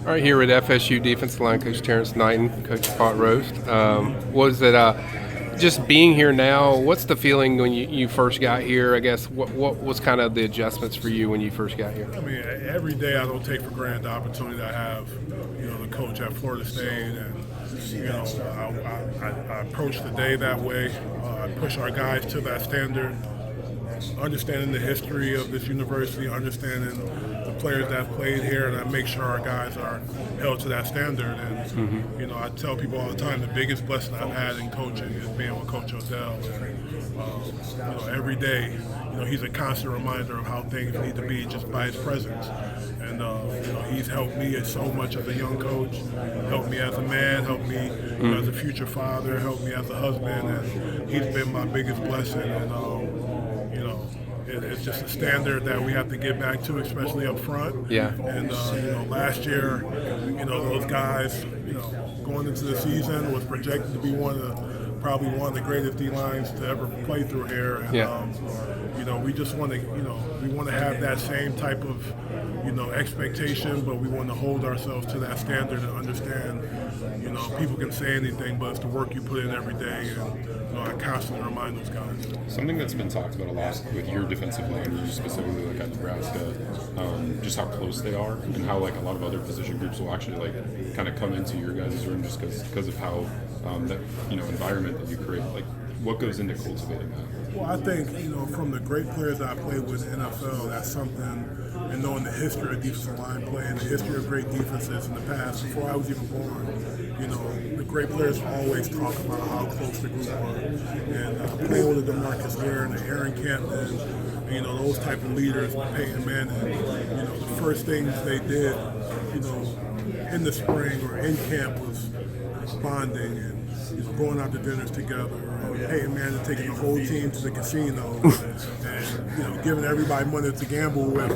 All right, here with FSU defensive line coach Terrance Knighton, Coach Pot Roast. Was it just being here now? What's the feeling when you first got here? I guess what was kind of the adjustments for you when you first got here? I mean, every day I don't take for granted the opportunity I have, to coach at Florida State, and I approach the day that way. I push our guys to that standard, understanding the history of this university, understanding the players that have played here, and I make sure our guys are held to that standard. And I tell people all the time the biggest blessing I've had in coaching is being with Coach Odell. And every day, he's a constant reminder of how things need to be just by his presence. And he's helped me so much as a young coach, helped me as a man, helped me as a future father, helped me as a husband, and he's been my biggest blessing. And it's just a standard that we have to get back to, especially up front. Yeah. And last year, those guys, going into the season was projected to be probably one of the greatest D lines to ever play through here. And, we just want to, we want to have that same type of, expectation, but we want to hold ourselves to that standard and understand, people can say anything, but it's the work you put in every day. And, I constantly remind those guys. Something that's been talked about a lot with your defensive linemen, specifically like at Nebraska, just how close they are, and how like a lot of other position groups will actually like kind of come into your guys' room just because of how that environment that you create. Like, what goes into cultivating that? Well, I think from the great players that I played with in the NFL, that's something. And knowing the history of defensive line play and the history of great defenses in the past, before I was even born, the great players always talk about how close the group were. And playing with the DeMarcus Ware and the Aaron Campbell, those type of leaders, Peyton Manning, the first things they did, in the spring or in camp was bonding and going out to dinners together. Peyton Manning taking the whole team to the casino and giving everybody money to gamble with.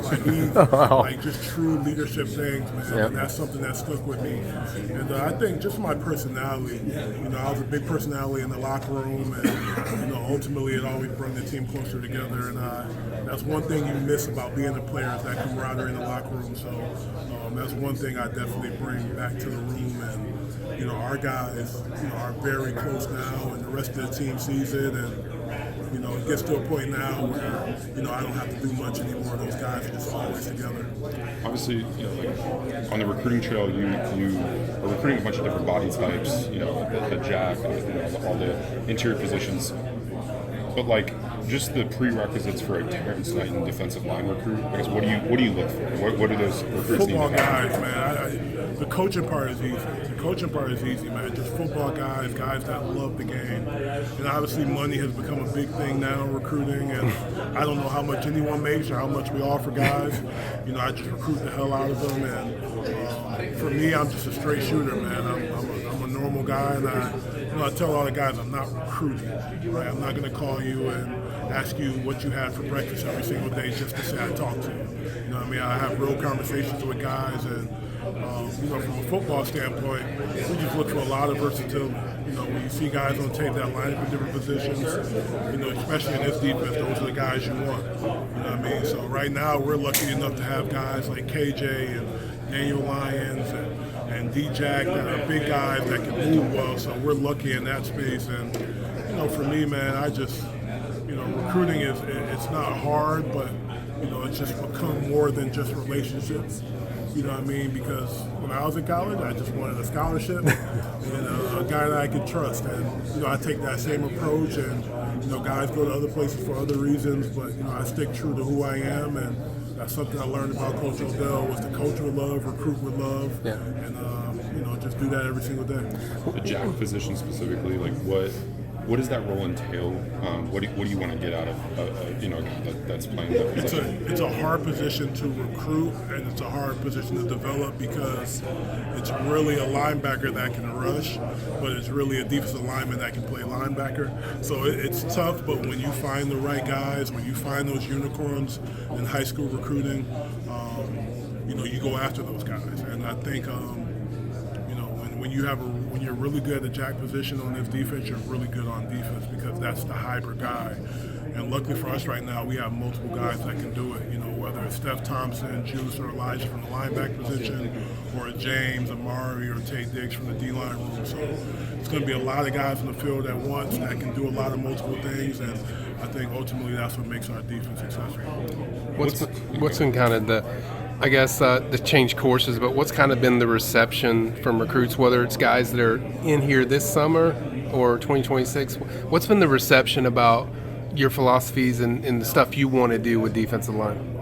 Like just true leadership things, man. Yep. And that's something that stuck with me. And I think just my personality. I was a big personality in the locker room, and ultimately it always brought the team closer together. And that's one thing you miss about being a player is that camaraderie in the locker room. So that's one thing I definitely bring back to the room. And our guys, are very close now, and the rest of the team sees it, and it gets to a point now where I don't have to do much anymore. Those guys are just always together. Obviously, like on the recruiting trail, you are recruiting a bunch of different body types. The jack, all the interior positions, but like just the prerequisites for a Terrance Knighton defensive line recruit. I guess what do you look for? What do those recruits football need to have? Guys, man. The coaching part is easy. The coaching part is easy, man. Just football guys that love the game. And obviously money has become a big thing now in recruiting, and I don't know how much anyone makes or how much we offer guys. I just recruit the hell out of them, and for me, I'm just a straight shooter, man. I'm a normal guy, and I tell all the guys I'm not recruiting, right? I'm not going to call you and ask you what you had for breakfast every single day just to say I talked to you. I have real conversations with guys, and from a football standpoint, we just look for a lot of versatility. When you see guys on tape that line up in different positions, especially in this defense, those are the guys you want. So right now, we're lucky enough to have guys like KJ and Daniel Lyons and D-Jack that are big guys that can move well. So we're lucky in that space. And for me, man, I just recruiting it's not hard, but it's just become more than just relationships. Because when I was in college, I just wanted a scholarship and a guy that I could trust. And, I take that same approach, and, guys go to other places for other reasons, but, I stick true to who I am. And that's something I learned about Coach Odell was to coach with love, recruit with love, and, just do that every single day. The jack position specifically, like what does that role entail? What do you want to get out of that's playing that position? It's a hard position to recruit, and it's a hard position to develop because it's really a linebacker that can rush, but it's really a defensive lineman that can play linebacker. So it's tough, but when you find the right guys, when you find those unicorns in high school recruiting, you go after those guys. And I think when you're really good at the jack position on this defense, you're really good on defense because that's the hybrid guy. And luckily for us right now, we have multiple guys that can do it. whether it's Steph Thompson, Juice, or Elijah from the linebacker position, or James, Amari, or Tate Diggs from the D-line room. So it's going to be a lot of guys in the field at once that can do a lot of multiple things, and I think ultimately that's what makes our defense successful. What's been kind of the change courses, but what's kind of been the reception from recruits, whether it's guys that are in here this summer or 2026? What's been the reception about your philosophies and the stuff you want to do with defensive line?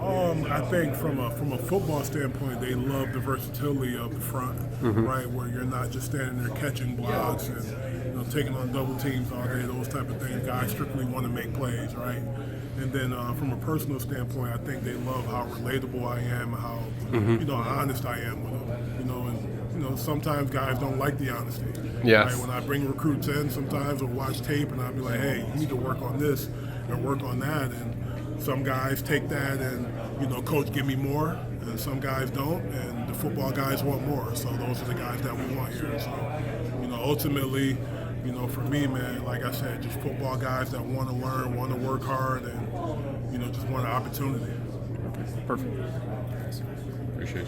I think from a football standpoint, they love the versatility of the front, right? Where you're not just standing there catching blocks and taking on double teams all day, those type of things. Guys strictly want to make plays, right? And then from a personal standpoint, I think they love how relatable I am, how honest I am with them. And sometimes guys don't like the honesty. Yes. Right? When I bring recruits in, sometimes I'll watch tape and I'll be like, hey, you need to work on this and work on that. And some guys take that and coach, give me more. And some guys don't, and the football guys want more. So those are the guys that we want here. So ultimately, for me, man, like I said, just football guys that want to learn, want to work hard, and just want an opportunity. Perfect. Appreciate you.